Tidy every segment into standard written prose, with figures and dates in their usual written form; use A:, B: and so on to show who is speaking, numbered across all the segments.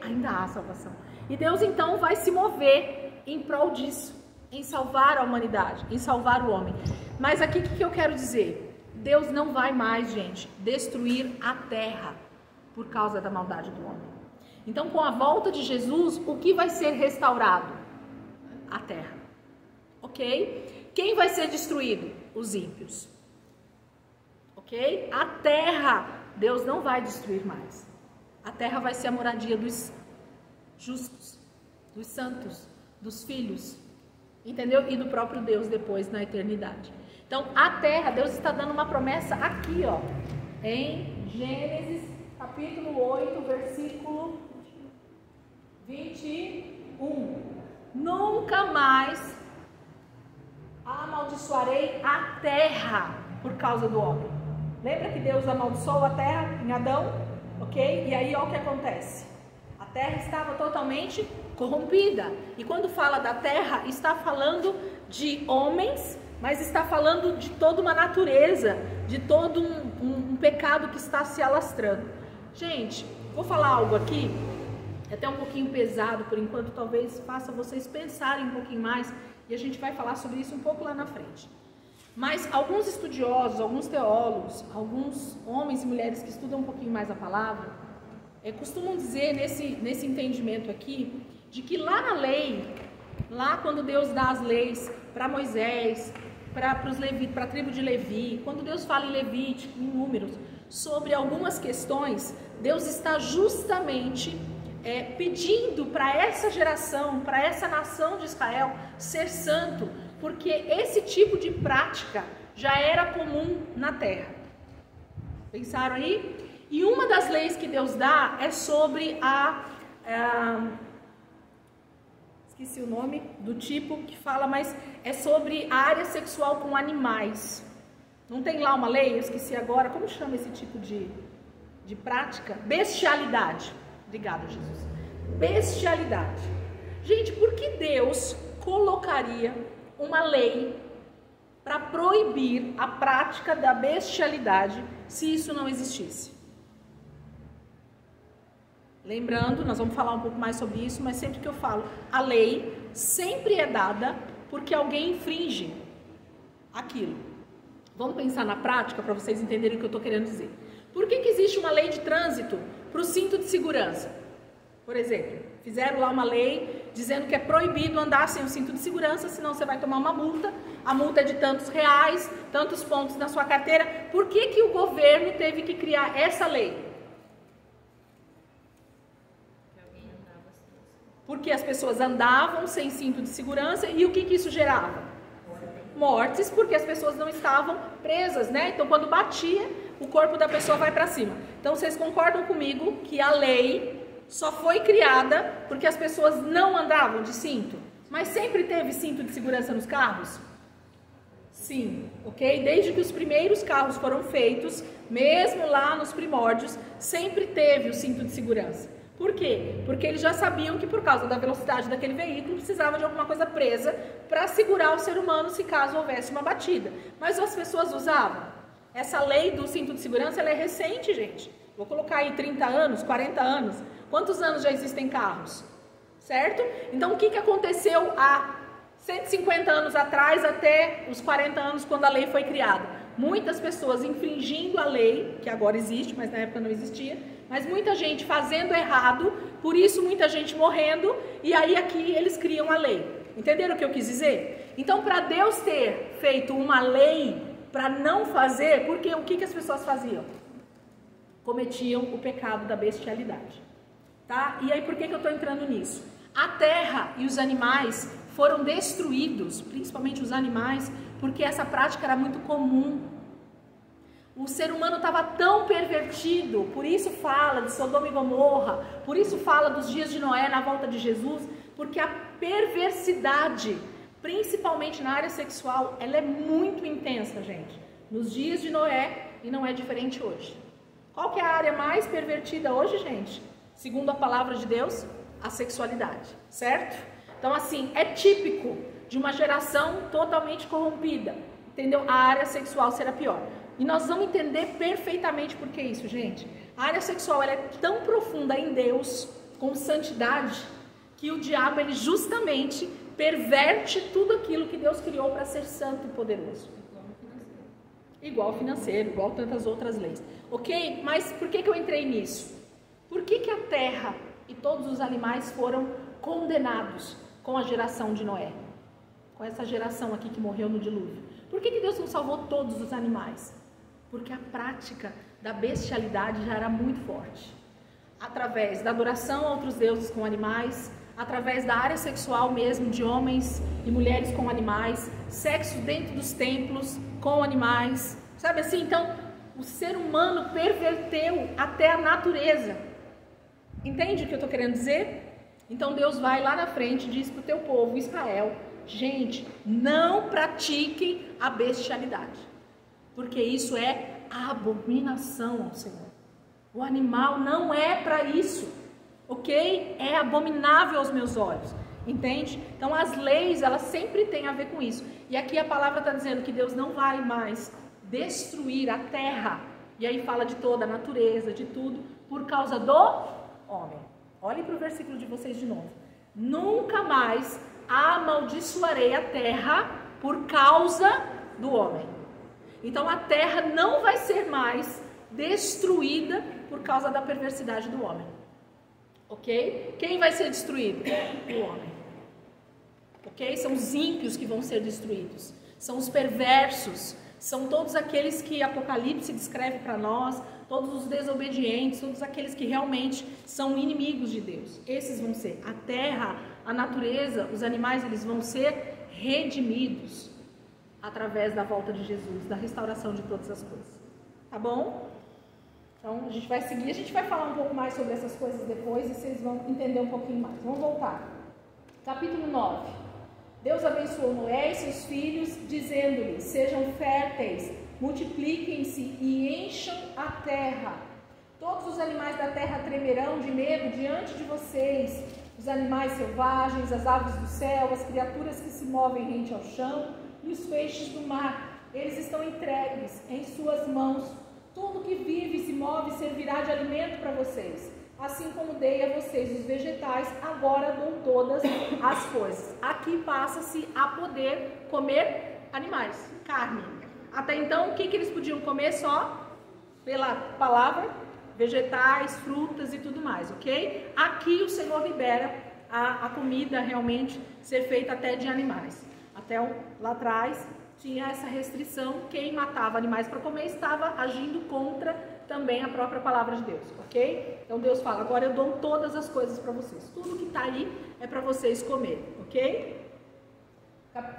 A: ainda há salvação. E Deus então vai se mover em prol disso, em salvar a humanidade, em salvar o homem. Mas aqui o que eu quero dizer? Deus não vai mais, gente, destruir a terra por causa da maldade do homem. Então, com a volta de Jesus, o que vai ser restaurado? A terra. Ok? Quem vai ser destruído? Os ímpios. Ok? A terra, Deus não vai destruir mais. A terra vai ser a moradia dos justos, dos santos, dos filhos, entendeu? E do próprio Deus depois na eternidade. Então, a terra, Deus está dando uma promessa aqui, ó, em Gênesis capítulo 8, versículo 21. Nunca mais amaldiçoarei a terra por causa do homem. Lembra que Deus amaldiçoou a terra em Adão? Ok? E aí, olha o que acontece. A terra estava totalmente corrompida. E quando fala da terra, está falando de homens, mas está falando de toda uma natureza, de todo um pecado que está se alastrando. Gente, vou falar algo aqui, é até um pouquinho pesado por enquanto, talvez faça vocês pensarem um pouquinho mais, e a gente vai falar sobre isso um pouco lá na frente. Mas alguns estudiosos, alguns teólogos, alguns homens e mulheres que estudam um pouquinho mais a palavra, costumam dizer nesse entendimento aqui, de que lá na lei, lá quando Deus dá as leis para Moisés, para a tribo de Levi, quando Deus fala em Levítico, em Números, sobre algumas questões, Deus está justamente pedindo para essa geração, para essa nação de Israel ser santo, porque esse tipo de prática já era comum na terra. Pensaram aí? E uma das leis que Deus dá é sobre esqueci o nome do tipo que fala, mas é sobre a área sexual com animais. Não tem lá uma lei? Eu esqueci agora. Como chama esse tipo de prática? Bestialidade. Obrigada, Jesus. Bestialidade. Gente, por que Deus colocaria uma lei para proibir a prática da bestialidade se isso não existisse? Lembrando, nós vamos falar um pouco mais sobre isso, mas sempre que eu falo, a lei sempre é dada porque alguém infringe aquilo. Vamos pensar na prática para vocês entenderem o que eu estou querendo dizer. Por que existe uma lei de trânsito para o cinto de segurança? Por exemplo, fizeram lá uma lei dizendo que é proibido andar sem o cinto de segurança, senão você vai tomar uma multa. A multa é de tantos reais, tantos pontos na sua carteira. Por que o governo teve que criar essa lei? Porque as pessoas andavam sem cinto de segurança e o que isso gerava? Mortes, porque as pessoas não estavam presas, né? Então, quando batia, o corpo da pessoa vai para cima. Então, vocês concordam comigo que a lei só foi criada porque as pessoas não andavam de cinto? Mas sempre teve cinto de segurança nos carros? Sim, ok? Desde que os primeiros carros foram feitos, mesmo lá nos primórdios, sempre teve o cinto de segurança. Por quê? Porque eles já sabiam que por causa da velocidade daquele veículo precisava de alguma coisa presa para segurar o ser humano se caso houvesse uma batida. Mas as pessoas usavam. Essa lei do cinto de segurança, ela é recente, gente. Vou colocar aí 30 anos, 40 anos. Quantos anos já existem carros? Certo? Então o que aconteceu há 150 anos atrás até os 40 anos quando a lei foi criada? Muitas pessoas infringindo a lei, que agora existe, mas na época não existia, mas muita gente fazendo errado, por isso muita gente morrendo, e aí aqui eles criam a lei. Entenderam o que eu quis dizer? Então, para Deus ter feito uma lei para não fazer, porque o que as pessoas faziam? Cometiam o pecado da bestialidade. Tá? E aí por que eu estou entrando nisso? A terra e os animais foram destruídos, principalmente os animais, porque essa prática era muito comum. O ser humano estava tão pervertido, por isso fala de Sodoma e Gomorra, por isso fala dos dias de Noé na volta de Jesus, porque a perversidade, principalmente na área sexual, ela é muito intensa, gente. Nos dias de Noé, e não é diferente hoje. Qual que é a área mais pervertida hoje, gente? Segundo a palavra de Deus, a sexualidade, certo? Então, assim, é típico de uma geração totalmente corrompida, entendeu? A área sexual será pior. E nós vamos entender perfeitamente por que isso, gente. A área sexual ela é tão profunda em Deus, com santidade, que o diabo ele justamente perverte tudo aquilo que Deus criou para ser santo e poderoso. Igual financeiro, igual tantas outras leis. Ok? Mas por que eu entrei nisso? Por que a terra e todos os animais foram condenados com a geração de Noé? Com essa geração aqui que morreu no dilúvio. Por que Deus não salvou todos os animais? Porque a prática da bestialidade já era muito forte. Através da adoração a outros deuses com animais, através da área sexual mesmo, de homens e mulheres com animais, sexo dentro dos templos com animais, sabe assim? Então, o ser humano perverteu até a natureza. Entende o que eu estou querendo dizer? Então Deus vai lá na frente e diz para o teu povo, Israel, gente, não pratiquem a bestialidade, porque isso é abominação ao Senhor. O animal não é para isso, ok? É abominável aos meus olhos, entende? Então as leis, elas sempre têm a ver com isso. E aqui a palavra está dizendo que Deus não vai mais destruir a terra, e aí fala de toda a natureza, de tudo, por causa do homem. Olhem para o versículo de vocês de novo. Nunca mais amaldiçoarei a terra por causa do homem. Então a terra não vai ser mais destruída por causa da perversidade do homem. Ok? Quem vai ser destruído? O homem. Ok? São os ímpios que vão ser destruídos. São os perversos. São todos aqueles que Apocalipse descreve para nós. Todos os desobedientes. Todos aqueles que realmente são inimigos de Deus. Esses vão ser. A terra, a natureza, os animais, eles vão ser redimidos através da volta de Jesus, da restauração de todas as coisas. Tá bom? Então, a gente vai seguir, a gente vai falar um pouco mais sobre essas coisas depois e vocês vão entender um pouquinho mais. Vamos voltar. Capítulo 9. Deus abençoou Noé e seus filhos, dizendo-lhes, sejam férteis, multipliquem-se e encham a terra. Todos os animais da terra tremerão de medo diante de vocês, os animais selvagens, as aves do céu, as criaturas que se movem rente ao chão e os peixes do mar. Eles estão entregues em suas mãos. Tudo que vive e se move servirá de alimento para vocês. Assim como dei a vocês os vegetais, agora dou todas as coisas. Aqui passa-se a poder comer animais, carne. Até então, o que eles podiam comer? Só pela palavra, vegetais, frutas e tudo mais, ok? Aqui o Senhor libera a comida realmente ser feita até de animais. Até lá atrás tinha essa restrição, quem matava animais para comer estava agindo contra também a própria palavra de Deus, ok? Então Deus fala, agora eu dou todas as coisas para vocês, tudo que está aí é para vocês comerem, ok?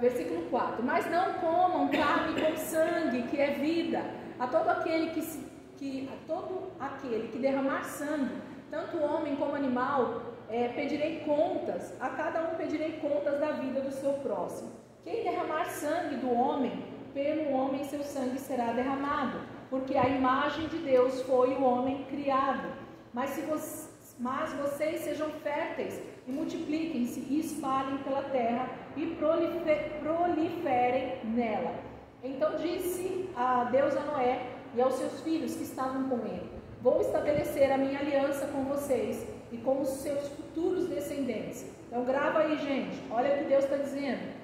A: Versículo 4, mas não comam carne com sangue, que é vida, a todo aquele que derramar sangue, tanto homem como animal, pedirei contas, a cada um pedirei contas da vida do seu próximo. Quem derramar sangue do homem, pelo homem seu sangue será derramado, porque a imagem de Deus foi o homem criado. Mas vocês sejam férteis e multipliquem-se e espalhem pela terra e proliferem nela. Então disse a Deus a Noé e aos seus filhos que estavam com ele, vou estabelecer a minha aliança com vocês e com os seus futuros descendentes. Então grava aí, gente, olha o que Deus está dizendo.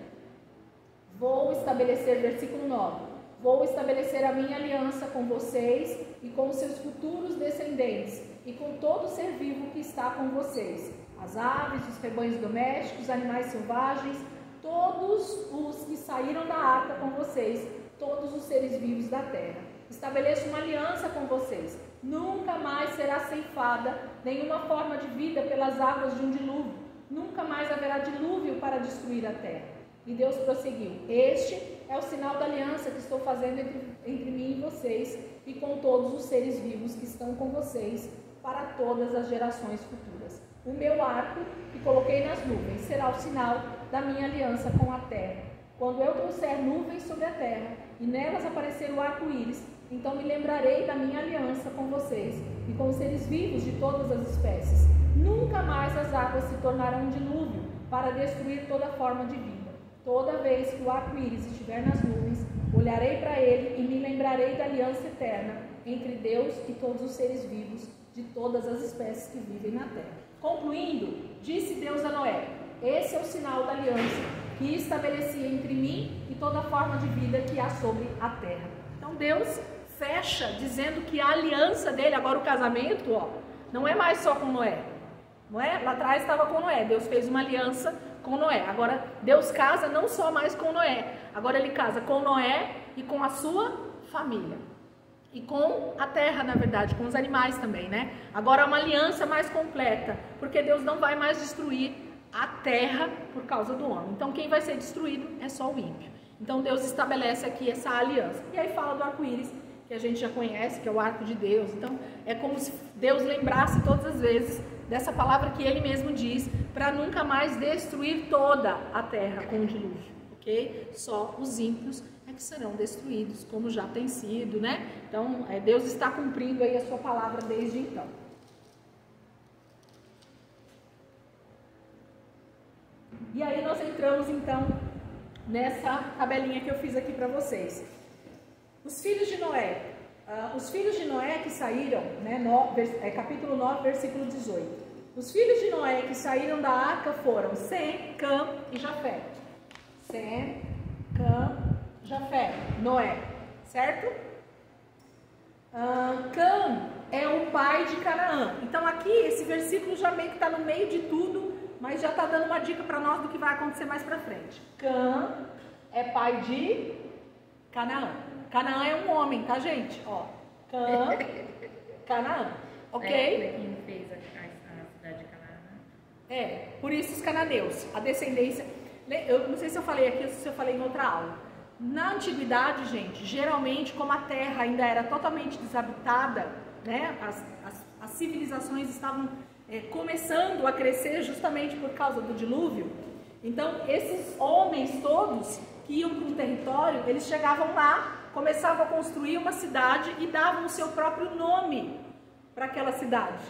A: Vou estabelecer, versículo 9, vou estabelecer a minha aliança com vocês e com os seus futuros descendentes e com todo ser vivo que está com vocês, as aves, os rebanhos domésticos, os animais selvagens, todos os que saíram da arca com vocês, todos os seres vivos da terra. Estabeleço uma aliança com vocês, nunca mais será ceifada nenhuma forma de vida pelas águas de um dilúvio, nunca mais haverá dilúvio para destruir a terra. E Deus prosseguiu, este é o sinal da aliança que estou fazendo entre mim e vocês e com todos os seres vivos que estão com vocês para todas as gerações futuras. O meu arco que coloquei nas nuvens será o sinal da minha aliança com a terra. Quando eu trouxer nuvens sobre a terra e nelas aparecer o arco-íris, então me lembrarei da minha aliança com vocês e com os seres vivos de todas as espécies. Nunca mais as águas se tornarão um dilúvio para destruir toda forma de vida. Toda vez que o arco-íris estiver nas nuvens, olharei para ele e me lembrarei da aliança eterna entre Deus e todos os seres vivos de todas as espécies que vivem na terra. Concluindo, disse Deus a Noé: esse é o sinal da aliança que estabeleci entre mim e toda forma de vida que há sobre a terra. Então Deus fecha dizendo que a aliança dele, agora o casamento, ó, não é mais só com Noé. Noé, lá atrás estava com Noé, Deus fez uma aliança com Noé. Agora Deus casa não só mais com Noé, agora ele casa com Noé e com a sua família. E com a terra, na verdade, com os animais também, né? Agora é uma aliança mais completa, porque Deus não vai mais destruir a terra por causa do homem. Então quem vai ser destruído é só o ímpio. Então Deus estabelece aqui essa aliança. E aí fala do arco-íris, que a gente já conhece, que é o arco de Deus. Então é como se Deus lembrasse todas as vezes dessa palavra que ele mesmo diz, para nunca mais destruir toda a terra com o dilúvio, ok? Só os ímpios é que serão destruídos, como já tem sido, né? Então Deus está cumprindo aí a sua palavra desde então. E aí nós entramos então nessa tabelinha que eu fiz aqui para vocês. Os filhos de Noé que saíram, né, capítulo 9, versículo 18. Os filhos de Noé que saíram da arca foram Sem, Cã e Jafé. Sem, Cã, Jafé, Noé, certo? Cã é o pai de Canaã. Então aqui esse versículo já meio que está no meio de tudo, mas já está dando uma dica para nós do que vai acontecer mais para frente. Cã é pai de Canaã. Canaã é um homem, tá, gente? Ó, Cã, Canaã, ok?
B: Quem fez a cidade de Canaã?
A: Por isso os cananeus, a descendência. Eu não sei se eu falei aqui ou se eu falei em outra aula. Na antiguidade, gente, geralmente, como a terra ainda era totalmente desabitada, né? As civilizações estavam começando a crescer justamente por causa do dilúvio. Então, esses homens todos que iam para um território, eles chegavam lá, começavam a construir uma cidade e davam o seu próprio nome para aquela cidade.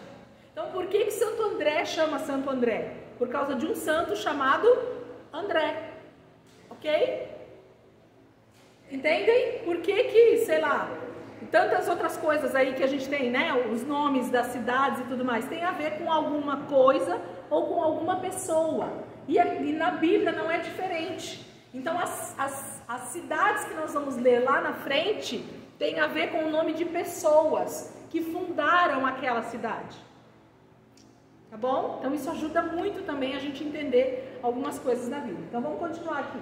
A: Então, por que Santo André chama Santo André? Por causa de um santo chamado André, ok? Entendem? Por que, sei lá, tantas outras coisas aí que a gente tem, né? Os nomes das cidades e tudo mais, tem a ver com alguma coisa ou com alguma pessoa. E na Bíblia não é diferente. Então, as cidades que nós vamos ler lá na frente tem a ver com o nome de pessoas que fundaram aquela cidade. Tá bom? Então, isso ajuda muito também a gente entender algumas coisas na Bíblia. Então, vamos continuar aqui.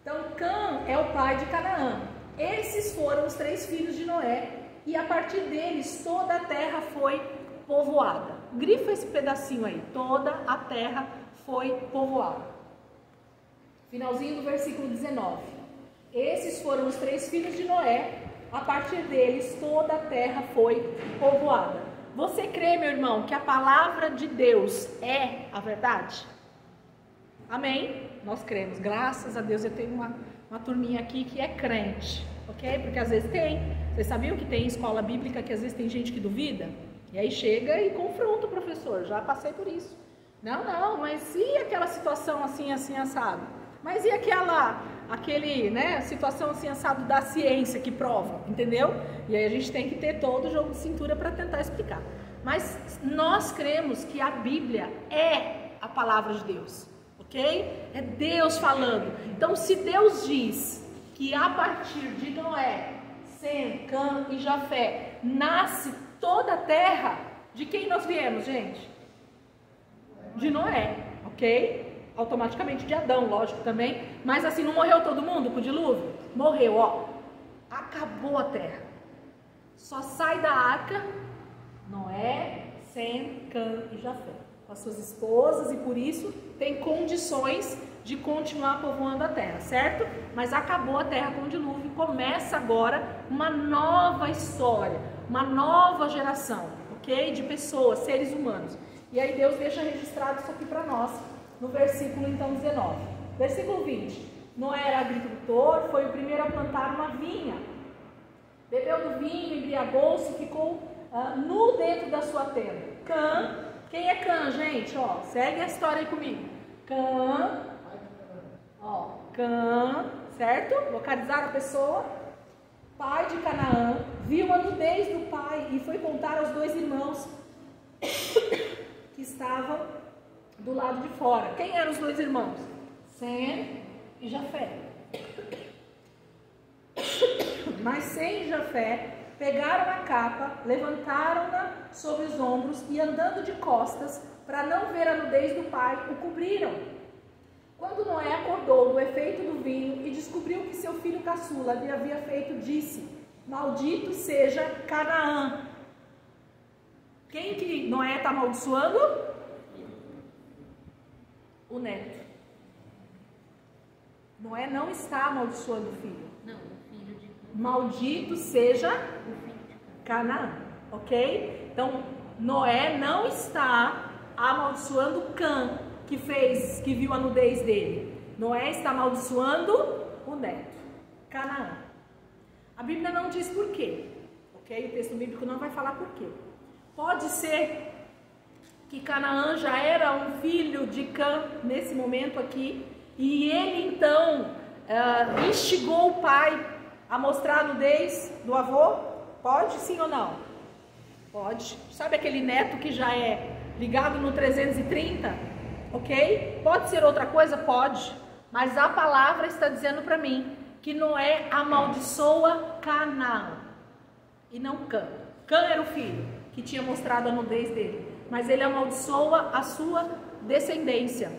A: Então, Cã é o pai de Canaã. Esses foram os 3 filhos de Noé e a partir deles toda a terra foi povoada. Grifa esse pedacinho aí. Toda a terra foi povoada. Finalzinho do versículo 19. Esses foram os 3 filhos de Noé. A partir deles toda a terra foi povoada. Você crê, meu irmão, que a palavra de Deus é a verdade? Amém? Nós cremos. Graças a Deus eu tenho uma turminha aqui que é crente, ok? Porque às vezes tem. Vocês sabiam que tem escola bíblica que às vezes tem gente que duvida? E aí chega e confronta o professor. Já passei por isso. Não, mas e aquela situação assim, assado? Mas e aquele, situação assim, assado da ciência que prova, entendeu? E aí a gente tem que ter todo o jogo de cintura para tentar explicar. Mas nós cremos que a Bíblia é a palavra de Deus, ok? É Deus falando. Então, se Deus diz que a partir de Noé, Sem, Cã e Jafé nasce toda a terra, de quem nós viemos, gente? De Noé, ok? Automaticamente de Adão, lógico também, mas assim, não morreu todo mundo com o dilúvio? Morreu, ó, acabou a terra, só sai da arca Noé, Sem, Cã e Jafé, com as suas esposas, e por isso tem condições de continuar povoando a terra, certo? Mas acabou a terra com o dilúvio, começa agora uma nova história, uma nova geração, ok? De pessoas, seres humanos, e aí Deus deixa registrado isso aqui para nós, no versículo então 19. Versículo 20. Noé era agricultor, foi o primeiro a plantar uma vinha. Bebeu do vinho, embriagou-se e ficou nu dentro da sua tenda. Cã, quem é Cã, gente? Ó, segue a história aí comigo. Cã, Cã, certo? Localizaram a pessoa. Pai de Canaã, viu a nudez do pai e foi contar aos 2 irmãos que estavam do lado de fora. Quem eram os dois irmãos? Sem e Jafé. Mas Sem e Jafé pegaram a capa, levantaram-na sobre os ombros e, andando de costas, para não ver a nudez do pai, o cobriram. Quando Noé acordou do efeito do vinho e descobriu que seu filho caçula lhe havia feito, disse: maldito seja Canaã. Quem que Noé está amaldiçoando? O neto. Noé não está amaldiçoando o filho.
B: Não, o filho de
A: Maldito seja Canaã, ok? Então, Noé não está amaldiçoando Cã, que viu a nudez dele. Noé está amaldiçoando o neto, Canaã. A Bíblia não diz por quê, ok? O texto bíblico não vai falar por quê. Pode ser que Canaã já era um filho de Cã nesse momento aqui, e ele então instigou o pai a mostrar a nudez do avô? Pode sim ou não? Pode. Sabe aquele neto que já é ligado no 330? Ok? Pode ser outra coisa? Pode. Mas a palavra está dizendo para mim que Noé amaldiçoa Canaã e não Cã. Cã era o filho que tinha mostrado a nudez dele, mas ele amaldiçoa a sua descendência.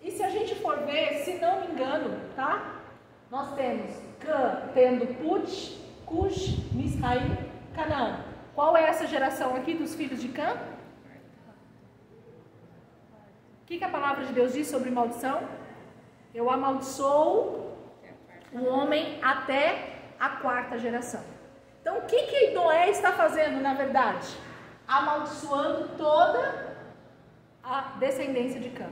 A: E se a gente for ver, se não me engano, tá? Nós temos Cã tendo Put, Cush, Misraim, Canaã. Qual é essa geração aqui dos filhos de Cã? O que a palavra de Deus diz sobre maldição? Eu amaldiçoo o homem até a 4ª geração. Então, o que Noé está fazendo, na verdade? Amaldiçoando toda a descendência de Cã.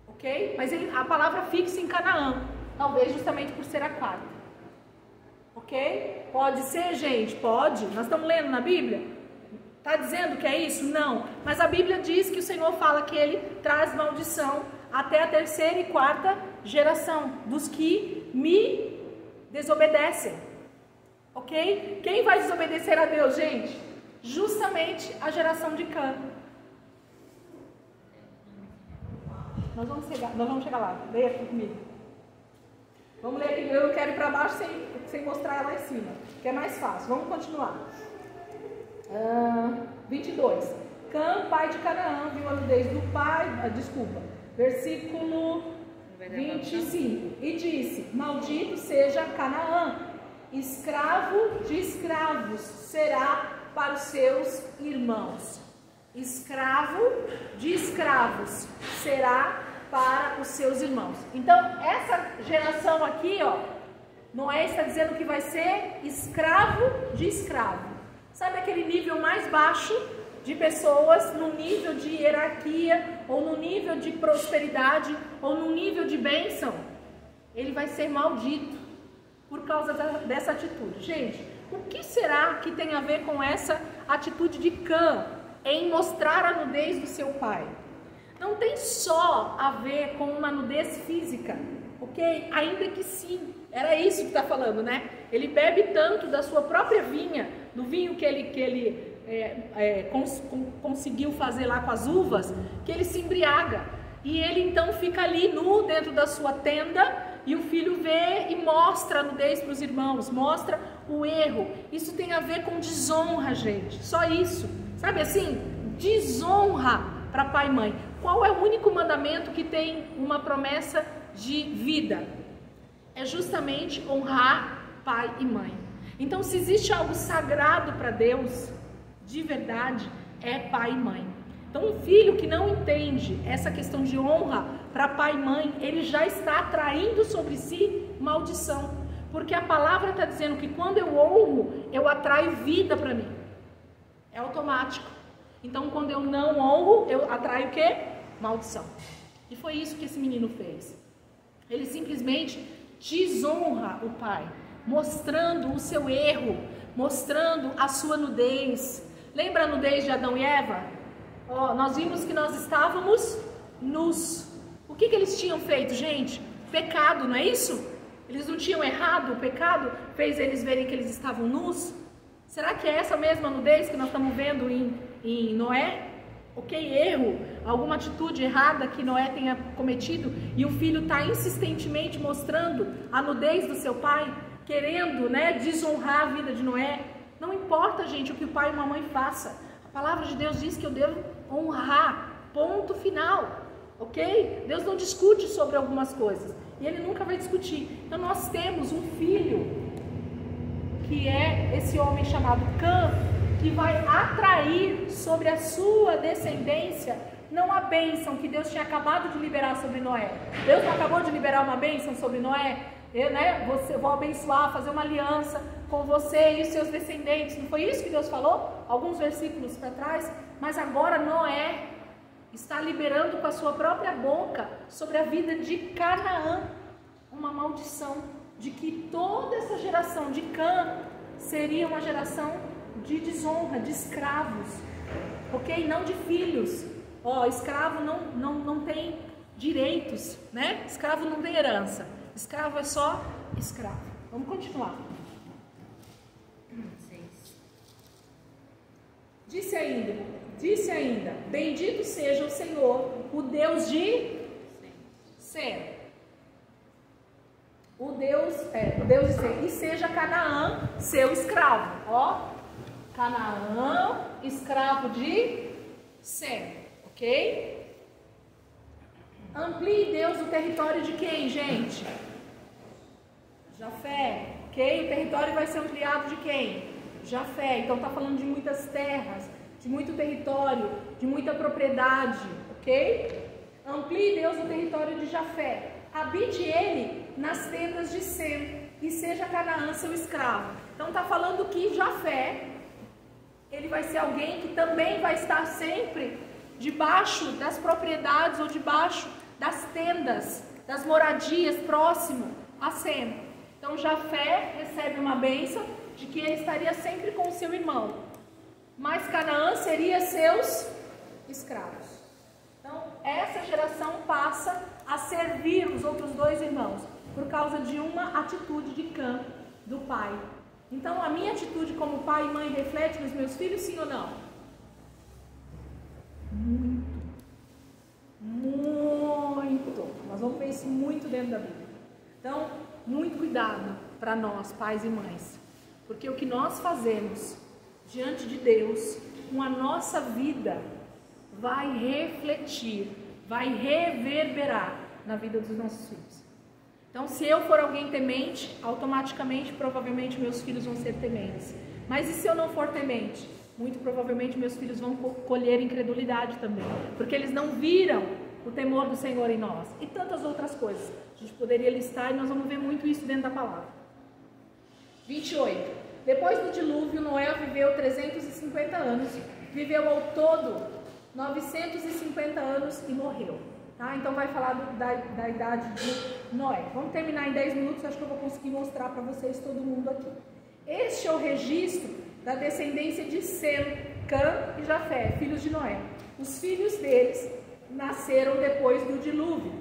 A: Ok? Mas a palavra fixa em Canaã, talvez justamente por ser a 4ª. Ok? Pode ser, gente? Pode. Nós estamos lendo na Bíblia? Está dizendo que é isso? Não. Mas a Bíblia diz que o Senhor fala que Ele traz maldição até a 3ª e 4ª geração dos que me desobedecem. Ok? Quem vai desobedecer a Deus, gente? Justamente a geração de Cã. Nós vamos chegar lá. Leia aqui comigo. Vamos ler aqui. Eu quero ir para baixo sem mostrar lá em cima, que é mais fácil. Vamos continuar. 22. Cã, pai de Canaã, viu a nudez do pai. Versículo 25. E disse: maldito seja Canaã, escravo de escravos será para os seus irmãos. Escravo de escravos será para os seus irmãos. Então, essa geração aqui, ó, Noé está dizendo que vai ser escravo de escravo. Sabe aquele nível mais baixo de pessoas, no nível de hierarquia, ou no nível de prosperidade, ou no nível de bênção? Ele vai ser maldito por causa dessa atitude. Gente, o que será que tem a ver com essa atitude de Cã em mostrar a nudez do seu pai? Não tem só a ver com uma nudez física, ok? Ainda que sim, era isso que está falando, né? Ele bebe tanto da sua própria vinha, do vinho que ele conseguiu fazer lá com as uvas, que ele se embriaga. E ele então fica ali nu dentro da sua tenda, e o filho vê e mostra a nudez para os irmãos, mostra o erro. Isso tem a ver com desonra, gente, só isso. Sabe assim? Desonra para pai e mãe. Qual é o único mandamento que tem uma promessa de vida? É justamente honrar pai e mãe. Então, se existe algo sagrado para Deus, de verdade, é pai e mãe. Então, um filho que não entende essa questão de honra para pai e mãe, ele já está atraindo sobre si maldição. Porque a palavra está dizendo que quando eu honro, eu atraio vida para mim. É automático. Então, quando eu não honro, eu atraio o quê? Maldição. E foi isso que esse menino fez. Ele simplesmente desonra o pai, mostrando o seu erro, mostrando a sua nudez. Lembra a nudez de Adão e Eva? Nós vimos que nós estávamos nus. O que eles tinham feito, gente? Pecado, não é isso? Eles não tinham errado? O pecado fez eles verem que eles estavam nus? Será que é essa mesma nudez que nós estamos vendo em Noé? Ok, erro, alguma atitude errada que Noé tenha cometido e o filho está insistentemente mostrando a nudez do seu pai, querendo, desonrar a vida de Noé. Não importa, gente, o que o pai e a mãe façam. A palavra de Deus diz que eu devo honrar, ponto final, ok? Deus não discute sobre algumas coisas e Ele nunca vai discutir. Então nós temos um filho, que é esse homem chamado Cã, que vai atrair sobre a sua descendência, não a bênção que Deus tinha acabado de liberar sobre Noé. Deus não acabou de liberar uma bênção sobre Noé? Eu vou abençoar, fazer uma aliança com você e os seus descendentes. Não foi isso que Deus falou? Alguns versículos para trás. Mas agora Noé está liberando com a sua própria boca sobre a vida de Canaã uma maldição de que toda essa geração de Cã seria uma geração de desonra, de escravos, ok? Não de filhos. Escravo não tem direitos, Escravo não tem herança. Escravo é só escravo. Vamos continuar.
B: 6.
A: Disse ainda, bendito seja o Senhor, o Deus de Sem. O Deus de Sem. E seja Canaã seu escravo. Canaã, escravo de Sem. Ok? Amplie Deus o território de quem, gente? Jafé. Ok? O território vai ser ampliado de quem? Jafé. Então está falando de muitas terras, de muito território, de muita propriedade. Ok? Amplie Deus o território de Jafé. Habite ele nas tendas de Sem, e seja Canaã seu escravo. Então está falando que Jafé, ele vai ser alguém que também vai estar sempre debaixo das propriedades ou debaixo das tendas, das moradias próximo a Sem. Então Jafé recebe uma bênção de que ele estaria sempre com o seu irmão, mas Canaã seria seus escravos. Então essa geração passa a servir os outros dois irmãos por causa de uma atitude de Cã, do pai. Então a minha atitude como pai e mãe reflete nos meus filhos, sim ou não? Muito. Nós vamos ver isso muito dentro da Bíblia. Então, muito cuidado para nós, pais e mães, porque o que nós fazemos diante de Deus com a nossa vida vai refletir, vai reverberar na vida dos nossos filhos. Então, se eu for alguém temente, automaticamente, provavelmente meus filhos vão ser tementes. Mas e se eu não for temente? Muito provavelmente meus filhos vão colher incredulidade também, porque eles não viram o temor do Senhor em nós. E tantas outras coisas. A gente poderia listar e nós vamos ver muito isso dentro da palavra. 28. Depois do dilúvio, Noé viveu 350 anos, viveu ao todo 950 anos e morreu. Tá? Então vai falar da idade de Noé. Vamos terminar em 10 minutos, acho que eu vou conseguir mostrar para vocês todo mundo aqui. Este é o registro da descendência de Sem, Cã e Jafé, filhos de Noé. Os filhos deles nasceram depois do dilúvio.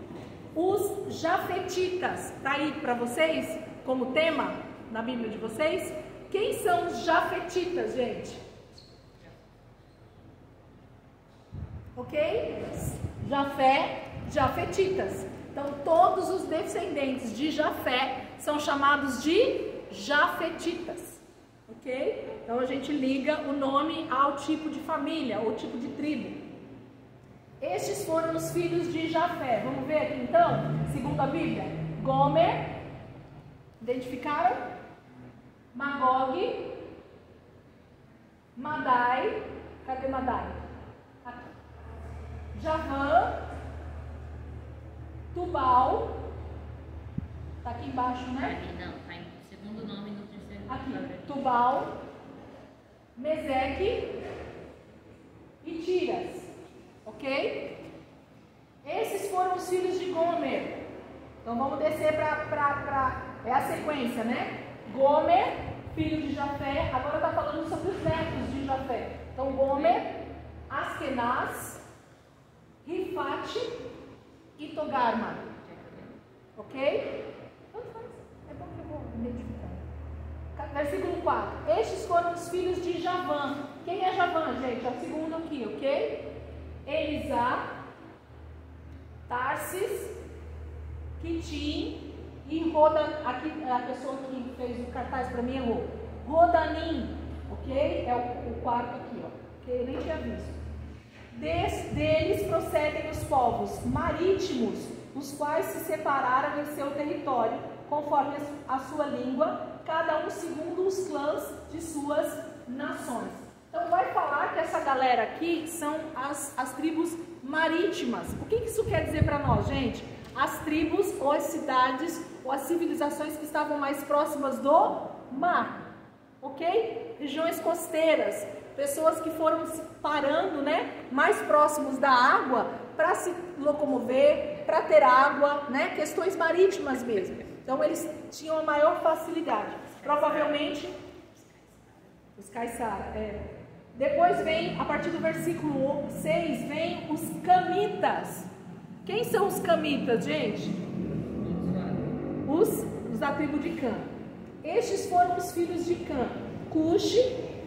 A: Os Jafetitas, tá aí para vocês como tema na Bíblia de vocês? Quem são os Jafetitas, gente? Ok? Jafé, Jafetitas. Então todos os descendentes de Jafé são chamados de Jafetitas. Ok? Então a gente liga o nome ao tipo de família, ou tipo de tribo. Estes foram os filhos de Jafé. Vamos ver aqui então, segundo a Bíblia. Gomer, identificaram? Magog, Madai, cadê Madai? Aqui. Javã, Tubal, tá aqui embaixo, né?
B: Não, tá em segundo nome no terceiro.
A: Aqui, Tubal, Meseque e Tiras, ok? Esses foram os filhos de Gomer. Então vamos descer é a sequência, né? Gomer, filho de Jafé, agora está falando sobre os netos de Jafé. Então Gomer, Askenaz, Rifate e Togarma. Ok? Tanto faz. É bom que eu vou identificar. versículo 4. Estes foram os filhos de Javã. Quem é Javã, gente? É o segundo aqui, ok? Elisá, Tarsis, Quitim e Rodan. Aqui a pessoa que fez o cartaz para mim errou. Rodanim, ok? É o quarto aqui, ó. Ok? Eu nem tinha visto. Deles procedem os povos marítimos, os quais se separaram em seu território, conforme a sua língua, cada um segundo os clãs de suas nações. Então vai falar que essa galera aqui são as tribos marítimas. O que isso quer dizer para nós, gente? As tribos ou as cidades ou as civilizações que estavam mais próximas do mar, ok? Regiões costeiras, pessoas que foram se parando, né, mais próximos da água para se locomover, para ter água, né, questões marítimas mesmo. Então eles tinham a maior facilidade. Provavelmente os Caissara, Depois vem, a partir do versículo 6, vem os camitas. Quem são os camitas, gente? Os da tribo de Cã. Estes foram os filhos de Cã: Cuxi,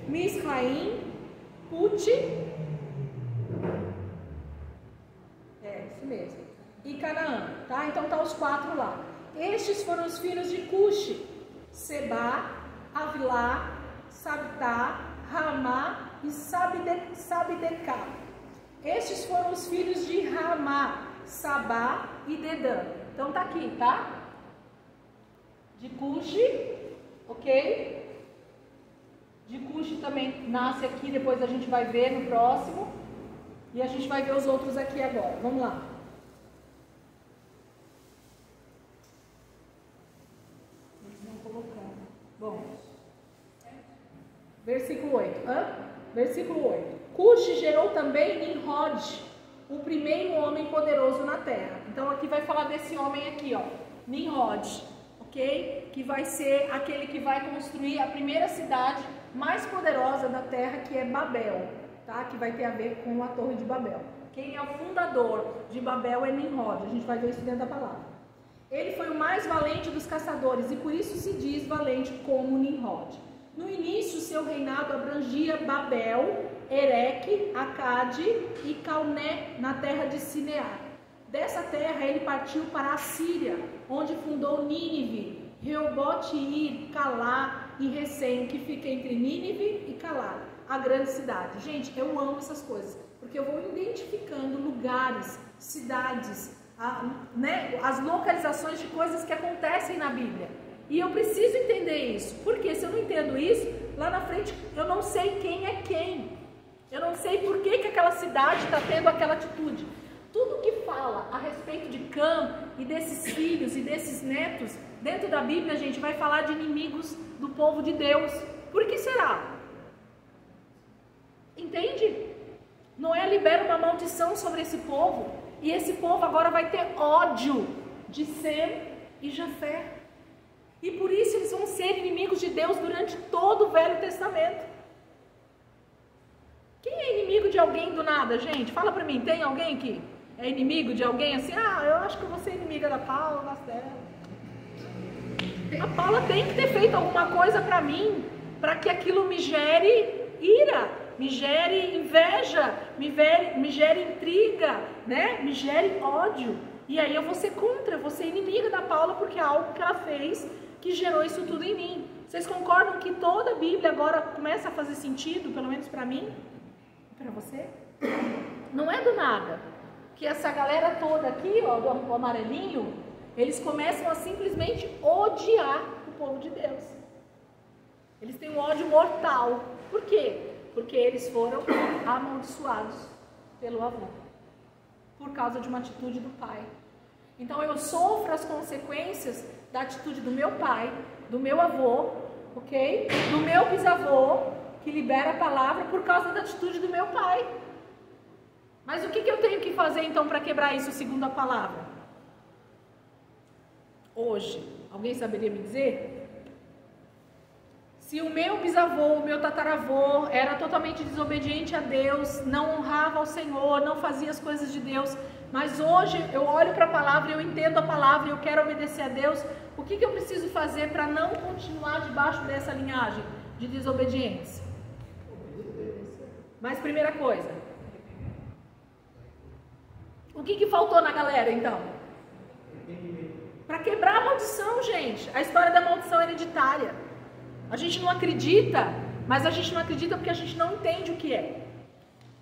A: Misraim, Puti, isso mesmo, e Canaã, tá? Então tá os 4 lá. Estes foram os filhos de Cuxi: Sebá, Avilá, Sabtá, Ramá e Sabidecá. Estes foram os filhos de Ramá, Sabá e Dedã. Então tá aqui, tá? De Cuxi, ok? De Cuxi também nasce aqui, depois a gente vai ver no próximo. E a gente vai ver os outros aqui agora. Vamos lá. Eles vão colocar. Bom. Versículo 8. Versículo 8. Cuxi gerou também Nimrod, o primeiro homem poderoso na terra. Então aqui vai falar desse homem aqui, ó. Nimrod, ok? Que vai ser aquele que vai construir a primeira cidade mais poderosa da terra, que é Babel, tá? Que vai ter a ver com a Torre de Babel. Quem é o fundador de Babel é Nimrod. A gente vai ver isso dentro da palavra. Ele foi o mais valente dos caçadores e por isso se diz valente como Nimrod. No início, seu reinado abrangia Babel, Ereque, Acade e Calné, na terra de Sinear. Dessa terra ele partiu para a Síria, onde fundou Nínive, Reobote-ir, Calá e Recém, que fica entre Nínive e Calá, a grande cidade. Gente, eu amo essas coisas, porque eu vou identificando lugares, cidades, as localizações de coisas que acontecem na Bíblia. E eu preciso entender isso, porque se eu não entendo isso, lá na frente eu não sei quem é quem. Eu não sei por que aquela cidade está tendo aquela atitude. Tudo que fala a respeito de Cã e desses filhos e desses netos, dentro da Bíblia, a gente vai falar de inimigos do povo de Deus. Por que será? Entende? Noé libera uma maldição sobre esse povo, e esse povo agora vai ter ódio de Sem e Jafé. E por isso eles vão ser inimigos de Deus durante todo o Velho Testamento. Quem é inimigo de alguém do nada, gente? Fala pra mim, tem alguém que é inimigo de alguém assim? Eu acho que eu vou ser inimiga da Paula, das dela. A Paula tem que ter feito alguma coisa pra mim, para que aquilo me gere ira, me gere inveja, me gere intriga, né? Me gere ódio. E aí eu vou ser contra, eu vou ser inimiga da Paula, porque é algo que ela fez que gerou isso tudo em mim. Vocês concordam que toda a Bíblia agora começa a fazer sentido, pelo menos para mim? Para você? Não é do nada que essa galera toda aqui, ó, do amarelinho, eles começam a simplesmente odiar o povo de Deus. Eles têm um ódio mortal. Por quê? Porque eles foram amaldiçoados pelo avô, por causa de uma atitude do pai. Então eu sofro as consequências da atitude do meu pai, do meu avô, ok? Do meu bisavô, que libera a palavra por causa da atitude do meu pai. Mas o que eu tenho que fazer então para quebrar isso segundo a palavra? Hoje, alguém saberia me dizer? Se o meu bisavô, o meu tataravô era totalmente desobediente a Deus, não honrava ao Senhor, não fazia as coisas de Deus, mas hoje eu olho para a palavra, eu entendo a palavra e eu quero obedecer a Deus, o que eu preciso fazer para não continuar debaixo dessa linhagem de desobediência? Mas primeira coisa, o que faltou na galera então? Para quebrar a maldição, gente, a história da maldição hereditária. A gente não acredita, mas a gente não acredita porque a gente não entende o que é.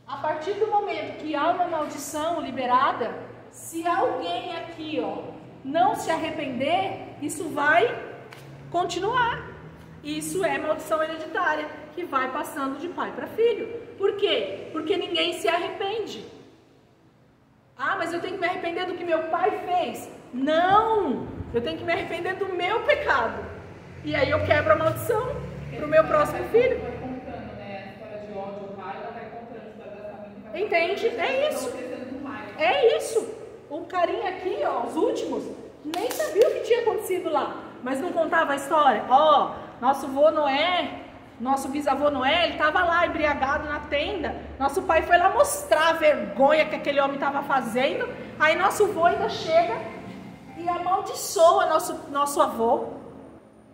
A: A partir do momento que há uma maldição liberada, se alguém aqui, não se arrepender, isso vai continuar. Isso é maldição hereditária, que vai passando de pai para filho. Por quê? Porque ninguém se arrepende. Ah, mas eu tenho que me arrepender do que meu pai fez. Não! Eu tenho que me arrepender do meu pecado. E aí eu quebro a maldição para o meu próximo filho.
C: Vai contando, né? A história de ódio, o pai, ela vai contando a história da família.
A: Entende? É isso. É isso. O carinha aqui, os últimos, nem sabia o que tinha acontecido lá. Mas não contava a história. Nosso vô Noé, nosso bisavô Noé, ele estava lá embriagado na tenda. Nosso pai foi lá mostrar a vergonha que aquele homem estava fazendo. Aí nosso vô ainda chega e amaldiçoa nosso avô.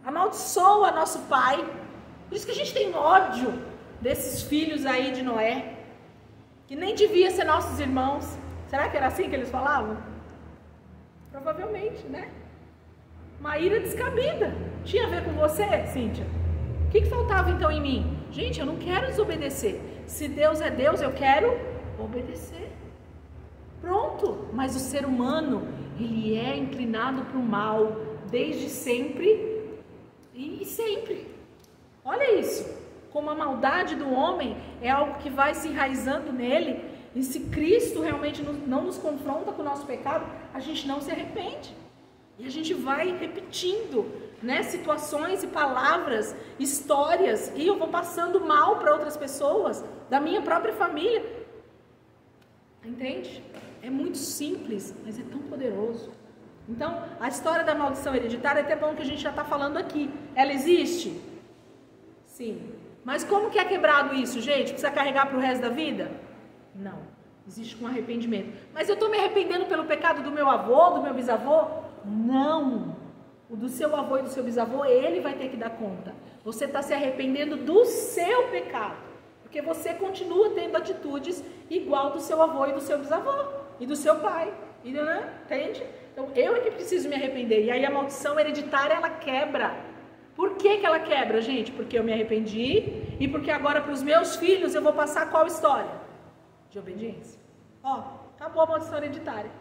A: Amaldiçoa nosso pai. Por isso que a gente tem ódio desses filhos aí de Noé, que nem devia ser nossos irmãos. Será que era assim que eles falavam? Provavelmente, né? Uma ira descabida. Tinha a ver com você, Cíntia? O que faltava então em mim? Gente, eu não quero desobedecer. Se Deus é Deus, eu quero obedecer. Pronto. Mas o ser humano, ele é inclinado para o mal desde sempre e sempre. Olha isso, como a maldade do homem é algo que vai se enraizando nele, e se Cristo realmente não nos confronta com o nosso pecado, a gente não se arrepende, e a gente vai repetindo, né, situações e palavras, histórias, e eu vou passando mal para outras pessoas, da minha própria família, entende? É muito simples, mas é tão poderoso. Então, a história da maldição hereditária é até bom que a gente já está falando aqui. Ela existe? Sim. Mas como que é quebrado isso, gente? Precisa carregar para o resto da vida? Não. Existe com arrependimento. Mas eu estou me arrependendo pelo pecado do meu avô, do meu bisavô? Não. O do seu avô e do seu bisavô, ele vai ter que dar conta. Você está se arrependendo do seu pecado. Porque você continua tendo atitudes igual do seu avô e do seu bisavô. E do seu pai. Entende? Então, eu é que preciso me arrepender. E aí a maldição hereditária, ela quebra. Por que ela quebra, gente? Porque eu me arrependi e porque agora para os meus filhos eu vou passar qual história? De obediência. Acabou a maldição hereditária.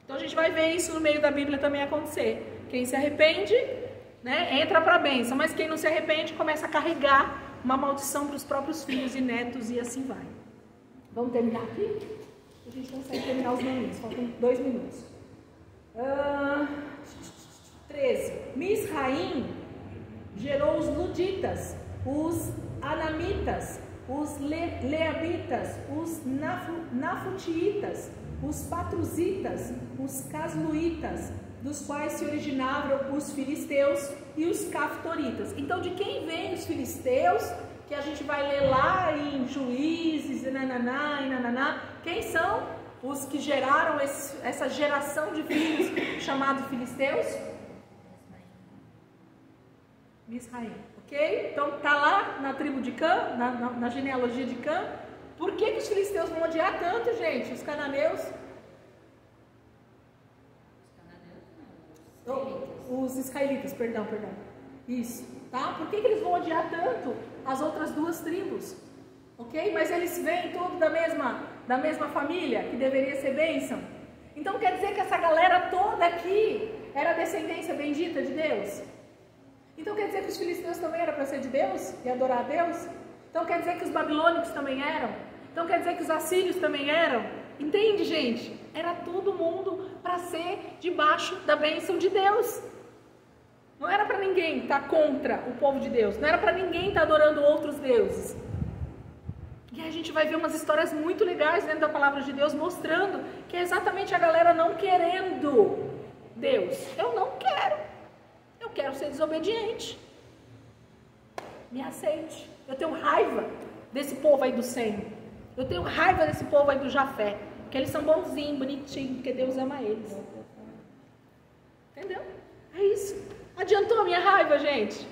A: Então a gente vai ver isso no meio da Bíblia também acontecer. Quem se arrepende, né, entra para a bênção. Mas quem não se arrepende começa a carregar uma maldição para os próprios filhos e netos e assim vai. Vamos terminar aqui? A gente consegue terminar os minutos, faltam 2 minutos. 13. Misraim gerou os luditas, os anamitas, os leabitas, os nafutitas, os patruzitas, os casluitas, dos quais se originaram os filisteus e os caftoritas. Então, de quem vem os filisteus? Que a gente vai ler lá em Juízes, e nananá. Quem são os que geraram essa geração de filhos chamados filisteus? Misraim, ok? Então tá lá na tribo de Cã, na genealogia de Cã. Por que os filisteus vão odiar tanto, gente? Os cananeus? Os israelitas, perdão. Isso, tá? Por que eles vão odiar tanto as outras duas tribos? Ok? Mas eles vêm todos da mesma família, que deveria ser bênção. Então quer dizer que essa galera toda aqui era descendência bendita de Deus? Então quer dizer que os filisteus também eram para ser de Deus e adorar a Deus? Então quer dizer que os babilônicos também eram? Então quer dizer que os assírios também eram? Entende, gente? Era todo mundo para ser debaixo da bênção de Deus. Não era para ninguém estar contra o povo de Deus. Não era para ninguém estar adorando outros deuses. E aí a gente vai ver umas histórias muito legais dentro da palavra de Deus, mostrando que é exatamente a galera não querendo Deus. Eu não quero. Eu quero ser desobediente. me aceite. Eu tenho raiva desse povo aí do Sem. Eu tenho raiva desse povo aí do Jafé. Porque eles são bonzinhos, bonitinhos, porque Deus ama eles. Entendeu? É isso. Adiantou a minha raiva, gente?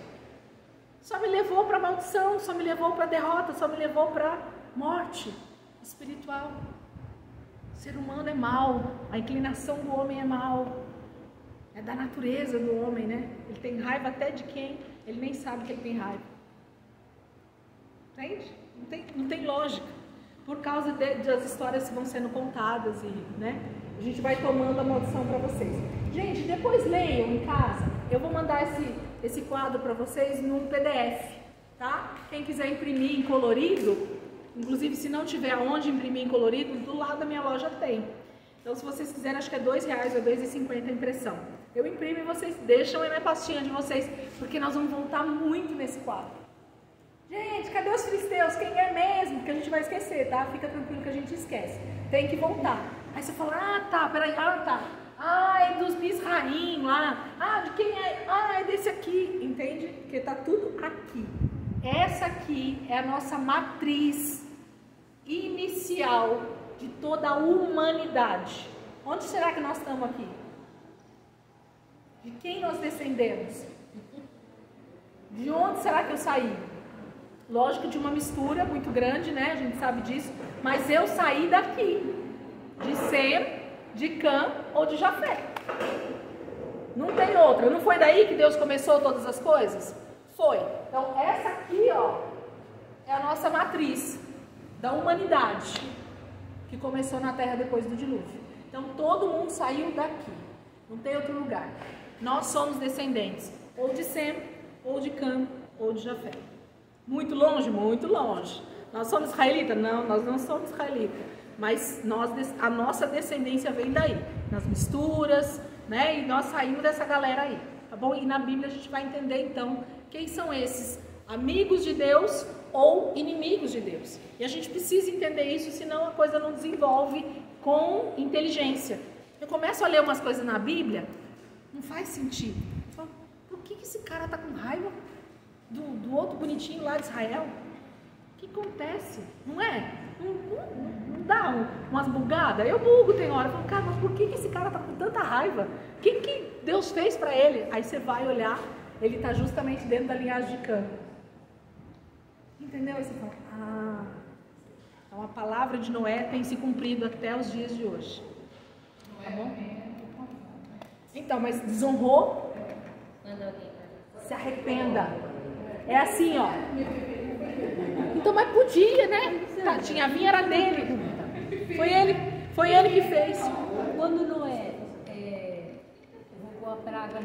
A: Só me levou para maldição, só me levou para derrota, só me levou para morte espiritual. O ser humano é mau, a inclinação do homem é mau. É da natureza do homem, né? Ele tem raiva até de quem ele nem sabe que ele tem raiva. Entende? Não tem lógica. Por causa das histórias que vão sendo contadas e, né? A gente vai tomando a maldição para vocês. Gente, depois leiam em casa. Eu vou mandar esse quadro para vocês num PDF, tá? Quem quiser imprimir em colorido, inclusive se não tiver aonde imprimir em colorido, do lado da minha loja tem. Então, se vocês quiserem, acho que é R$2 ou R$2,50 a impressão. Eu imprimo e vocês deixam aí na pastinha de vocês, porque nós vamos voltar muito nesse quadro. Gente, cadê os filisteus? Quem é mesmo? Porque a gente vai esquecer, tá? Fica tranquilo que a gente esquece. Tem que voltar. Aí você fala, peraí, tá. É dos Misraim lá. De quem é? É desse aqui. Entende? Porque tá tudo aqui. Essa aqui é a nossa matriz inicial de toda a humanidade. Onde será que nós estamos aqui? De quem nós descendemos? De onde será que eu saí? Lógico, de uma mistura muito grande, né? A gente sabe disso. Mas eu saí daqui. De Sem, de Cã ou de Jafé. Não tem outra. Não foi daí que Deus começou todas as coisas? Foi. Então, essa aqui, é a nossa matriz da humanidade que começou na Terra depois do dilúvio. Então, todo mundo saiu daqui. Não tem outro lugar. Nós somos descendentes ou de Sem, ou de Cã, ou de Jafé. Muito longe? Muito longe. Nós somos israelitas? Não, nós não somos israelitas. Mas a nossa descendência vem daí. Nas misturas, né? E nós saímos dessa galera aí. Tá bom? E na Bíblia a gente vai entender então quem são esses amigos de Deus ou inimigos de Deus. E a gente precisa entender isso, senão a coisa não desenvolve com inteligência. Eu começo a ler umas coisas na Bíblia, não faz sentido. Eu falo, por que esse cara tá com raiva do outro bonitinho lá de Israel? O que acontece? Não é? Não dá umas bugadas? Eu bugo tem hora. Eu falo, cara, mas por que esse cara tá com tanta raiva? O que Deus fez para ele? Aí você vai olhar, ele tá justamente dentro da linhagem de Cã. Entendeu? Aí você fala, então a palavra de Noé tem se cumprido até os dias de hoje. Tá bom? Então, mas desonrou? Se arrependa. É assim, Então, mas podia, né? Tadinha, a vinha era dele. Foi ele que fez.
D: Quando Noé jogou a praga